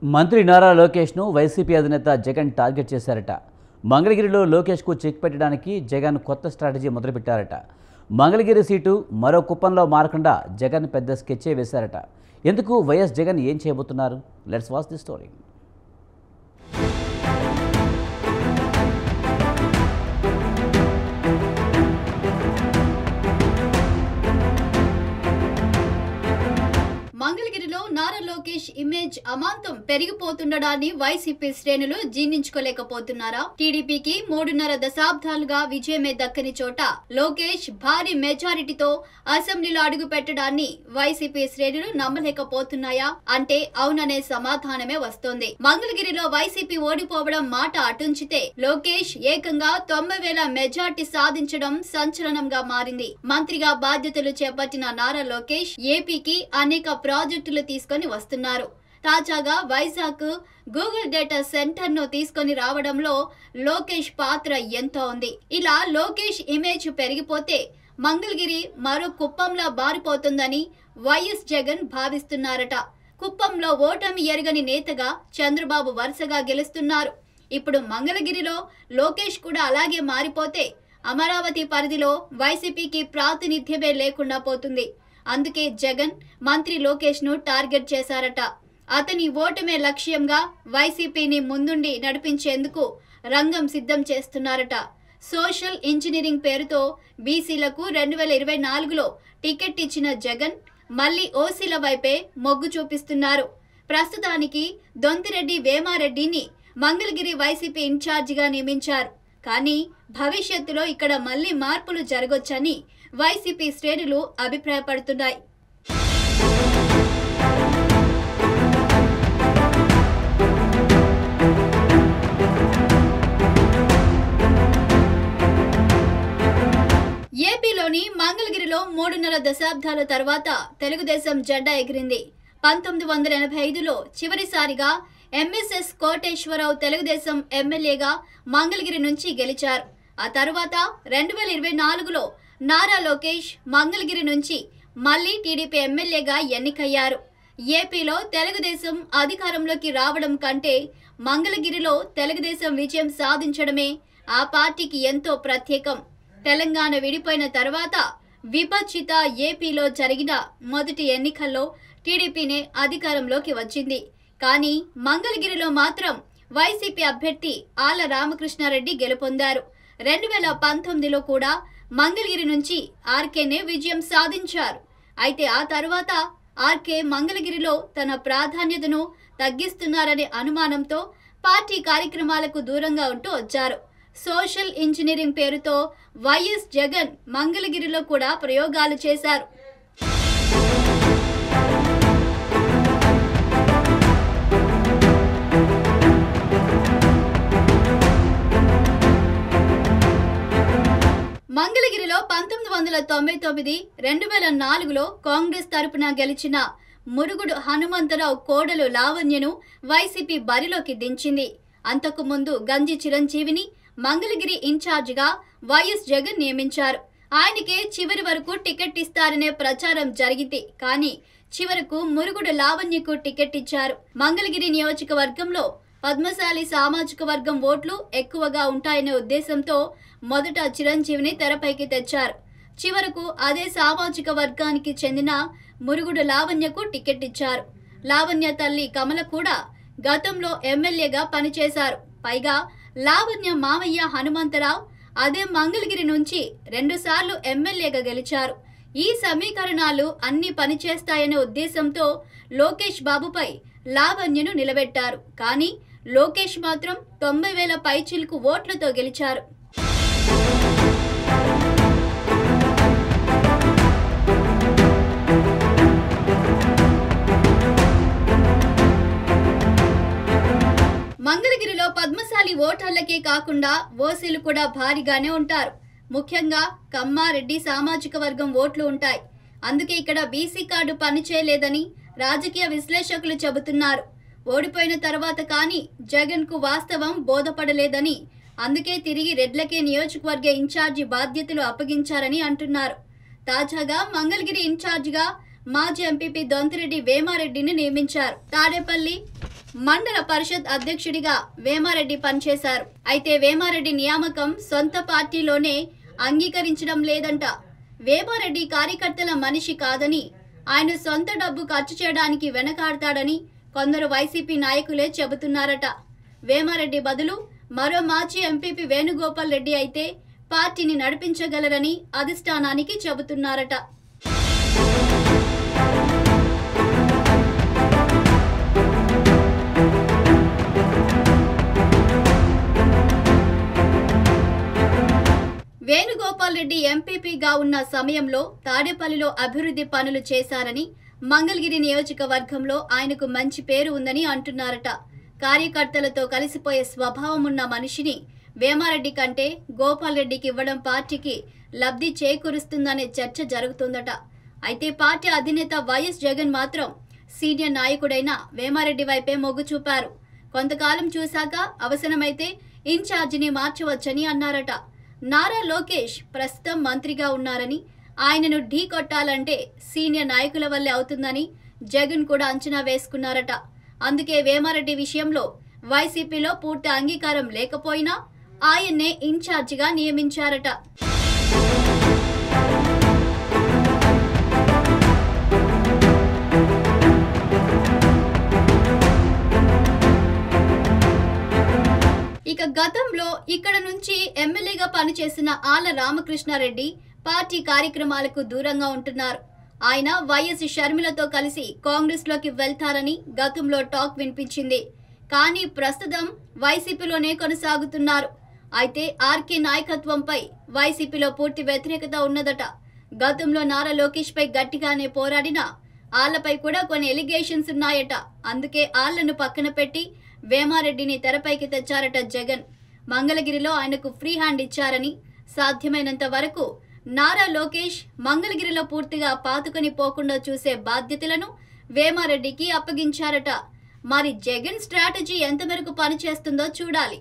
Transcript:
మంత్రి నారా లోకేష్ను వైసీపీ అధినేత జగన్ టార్గెట్ చేశారట. మంగళగిరిలో లోకేష్కు చెక్ పెట్టడానికి జగన్ కొత్త స్ట్రాటజీ మొదలుపెట్టారట. మంగళగిరి సీటు మరో కుప్పంలో మారకుండా జగన్ పెద్ద స్కెచ్చే వేశారట. ఎందుకు వైఎస్ జగన్ ఏం చేయబోతున్నారు? Let's watch the story. మంగళగిరిలో నారా లోకేష్ ఇమేజ్ అమాంతం పెరిగిపోతుండడాన్ని వైసీపీ శ్రేణులు జీర్ణించుకోలేకపోతున్నారా? టీడీపీకి 3.5 దశాబ్దాలుగా విజయమే దక్కని చోట లోకేష్ భారీ మెజారిటీతో అసెంబ్లీలో అడుగు పెట్టడాన్ని వైసీపీ శ్రేణులు నమ్మలేకపోతున్నాయా అంటే అవుననే సమాధానమే వస్తోంది. మంగళగిరిలో వైసీపీ ఓడిపోవడం మాట అటుంచితే లోకేష్ ఏకంగా 90,000 మెజార్టీ సాధించడం సంచలనంగా మారింది. మంత్రిగా బాధ్యతలు చేపట్టిన నారా లోకేష్ ఏపీకి అనేక ప్రాజెక్టులు తీసుకొని వస్తున్నారు. తాజాగా వైజాగ్ గూగుల్ డేటా సెంటర్ ను తీసుకొని రావడంలో లోకేష్ పాత్ర ఎంతో ఉంది. ఇలా లోకేష్ ఇమేజ్ పెరిగిపోతే మంగళగిరి మరో కుప్పంలా బారిపోతుందని వైఎస్ జగన్ భావిస్తున్నారట. కుప్పంలో ఓటమి ఎరగని నేతగా చంద్రబాబు వరుసగా గెలుస్తున్నారు. ఇప్పుడు మంగళగిరిలో లోకేష్ కూడా అలాగే మారిపోతే అమరావతి పరిధిలో వైసీపీకి ప్రాతినిధ్యమే లేకుండా పోతుంది. అందుకే జగన్ మంత్రి లోకేష్ ను టార్గెట్ చేశారట. అతని ఓటమే లక్ష్యంగా వైసీపీని ముందుండి నడిపించేందుకు రంగం సిద్ధం చేస్తున్నారట. సోషల్ ఇంజనీరింగ్ పేరుతో బీసీలకు 2024లో టికెట్ ఇచ్చిన జగన్ మళ్లీ ఓసీల వైపే మొగ్గు చూపిస్తున్నారు. ప్రస్తుతానికి దొంతిరెడ్డి వేమారెడ్డిని మంగళగిరి వైసీపీ ఇన్ఛార్జిగా నియమించారు. కానీ భవిష్యత్తులో ఇక్కడ మళ్లీ మార్పులు జరగొచ్చని వైసీపీ శ్రేణులు అభిప్రాయపడుతున్నాయి. ఏపీలోని మంగళగిరిలో 3.5 దశాబ్దాల తర్వాత తెలుగుదేశం జెండా ఎగిరింది. 1985లో చివరిసారిగా ఎంఎస్ఎస్ కోటేశ్వరరావు తెలుగుదేశం ఎమ్మెల్యేగా మంగళగిరి నుంచి గెలిచారు. ఆ తర్వాత 2024లో నారా లోకేష్ మంగళగిరి నుంచి మళ్లీ టీడీపీ ఎమ్మెల్యేగా ఎన్నికయ్యారు. ఏపీలో తెలుగుదేశం అధికారంలోకి రావడం కంటే మంగళగిరిలో తెలుగుదేశం విజయం సాధించడమే ఆ పార్టీకి ఎంతో ప్రత్యేకం. తెలంగాణ విడిపోయిన తర్వాత విభజిత ఏపీలో జరిగిన మొదటి ఎన్నికల్లో టీడీపీనే అధికారంలోకి వచ్చింది. కానీ మంగళగిరిలో మాత్రం వైసీపీ అభ్యర్థి ఆళ్ల రామకృష్ణారెడ్డి గెలుపొందారు. 2019లో కూడా మంగళగిరి నుంచి ఆర్కేనే విజయం సాధించారు. అయితే ఆ తర్వాత ఆర్కే మంగళగిరిలో తన ప్రాధాన్యతను తగ్గిస్తున్నారనే అనుమానంతో పార్టీ కార్యక్రమాలకు దూరంగా ఉంటూ వచ్చారు. సోషల్ ఇంజనీరింగ్ పేరుతో వైఎస్ జగన్ మంగళగిరిలో కూడా ప్రయోగాలు చేశారు. మంగళగిరిలో 1999, 2004లో కాంగ్రెస్ తరపున గెలిచిన మురుగుడు హనుమంతరావు కోడలు లావణ్యను వైసీపీ బరిలోకి దించింది. అంతకు ముందు గంజి చిరంజీవిని మంగళగిరి ఇన్ఛార్జిగా వైఎస్ జగన్ నియమించారు. ఆయనకే చివరి వరకు టికెట్ ఇస్తారనే ప్రచారం జరిగింది. కానీ చివరకు మురుగుడు లావణ్యకు టికెట్ ఇచ్చారు. మంగళగిరి నియోజకవర్గంలో పద్మశాలి సామాజిక వర్గం ఓట్లు ఎక్కువగా ఉంటాయనే ఉద్దేశంతో మొదట చిరంజీవిని తెరపైకి తెచ్చారు. చివరకు అదే సామాజిక వర్గానికి చెందిన మురుగుడు లావణ్యకు టికెట్ ఇచ్చారు. లావణ్య తల్లి కమల కూడా గతంలో ఎమ్మెల్యేగా పనిచేశారు. పైగా లావణ్య మామయ్య హనుమంతరావు అదే మంగళగిరి నుంచి 2 సార్లు ఎమ్మెల్యేగా గెలిచారు. ఈ సమీకరణాలు అన్ని పనిచేస్తాయనే ఉద్దేశంతో లోకేష్ బాబుపై లావణ్యను నిలబెట్టారు. కానీ లోకేష్ మాత్రం 90,000 పైచిలుకు ఓట్లతో గెలిచారు. మంగళగిరిలో పద్మశాలి ఓటర్లకే కాకుండా ఓసీలు కూడా భారీగానే ఉంటారు. ముఖ్యంగా కమ్మారెడ్డి సామాజిక వర్గం ఓట్లు ఉంటాయి. అందుకే ఇక్కడ బీసీ కార్డు పనిచేయలేదని రాజకీయ విశ్లేషకులు చెబుతున్నారు. ఓడిపోయిన తర్వాత కానీ జగన్ కు వాస్తవం బోధపడలేదని, అందుకే తిరిగి రెడ్లకే నియోజకవర్గ ఇన్ఛార్జి బాధ్యతలు అప్పగించారని అంటున్నారు. తాజాగా మంగళగిరి ఇన్ఛార్జిగా మాజీ ఎంపీపీ దొంతిరెడ్డి వేమారెడ్డిని నియమించారు. తాడేపల్లి మండల పరిషత్ అధ్యక్షుడిగా వేమారెడ్డి పనిచేశారు. అయితే వేమారెడ్డి నియామకం సొంత పార్టీలోనే అంగీకరించడం లేదంట. వేమారెడ్డి కార్యకర్తల మనిషి కాదని, ఆయన సొంత డబ్బు ఖర్చు చేయడానికి వెనకాడతాడని కొందరు వైసీపీ నాయకులే చెబుతున్నారట. వేమారెడ్డి బదులు మరో మాజీ ఎంపీపీ వేణుగోపాల్ రెడ్డి అయితే పార్టీని నడిపించగలరని అధిష్టానానికి చెబుతున్నారట. వేణుగోపాల్ రెడ్డి ఎంపీపీగా ఉన్న సమయంలో తాడేపల్లిలో అభివృద్ధి పనులు చేశారని, మంగళగిరి నియోజకవర్గంలో ఆయనకు మంచి పేరు ఉందని అంటున్నారట. కార్యకర్తలతో కలిసిపోయే స్వభావం ఉన్న మనిషిని వేమారెడ్డి కంటే గోపాల్ రెడ్డికి ఇవ్వడం పార్టీకి లబ్ధి చేకూరుస్తుందనే చర్చ జరుగుతుందట. అయితే పార్టీ అధినేత వైఎస్ జగన్ మాత్రం సీనియర్ నాయకుడైన వేమారెడ్డి వైపే మొగ్గు చూపారు. కొంతకాలం చూశాక అవసరమైతే ఇన్ఛార్జిని మార్చవచ్చని అన్నారట. నారా లోకేష్ ప్రస్తుతం మంత్రిగా ఉన్నారని, ఆయనను ఢీ కొట్టాలంటే సీనియర్ నాయకుల వల్లే అవుతుందని జగన్ కూడా అంచనా వేసుకున్నారట. అందుకే వేమారెడ్డి విషయంలో వైసీపీలో పూర్తి అంగీకారం లేకపోయినా ఆయన్నే ఇన్ఛార్జిగా నియమించారట. ఇక గతంలో ఇక్కడ నుంచి ఎమ్మెల్యేగా పనిచేసిన ఆళ్ల రామకృష్ణారెడ్డి పార్టీ కార్యక్రమాలకు దూరంగా ఉంటున్నారు. ఆయన వైఎస్ షర్మిలతో కలిసి కాంగ్రెస్ లోకి వెళ్తారని గతంలో టాక్ వినిపించింది. కానీ ప్రస్తుతం వైసీపీలోనే కొనసాగుతున్నారు. అయితే ఆర్కే నాయకత్వంపై వైసీపీలో పూర్తి వ్యతిరేకత ఉన్నదట. గతంలో నారా లోకేష్ పై గట్టిగానే పోరాడిన ఆళ్లపై కూడా కొన్ని ఎలిగేషన్స్ ఉన్నాయట. అందుకే ఆళ్లను పక్కన పెట్టి వేమారెడ్డిని తెరపైకి తెచ్చారట జగన్. మంగళగిరిలో ఆయనకు ఫ్రీ హ్యాండ్ ఇచ్చారని, సాధ్యమైనంత వరకు నారా లోకేష్ మంగళగిరిలో పూర్తిగా పాతుకొని పోకుండా చూసే బాధ్యతలను వేమారెడ్డికి అప్పగించారట. మరి జగన్ స్ట్రాటజీ ఎంతవరకు పనిచేస్తుందో చూడాలి.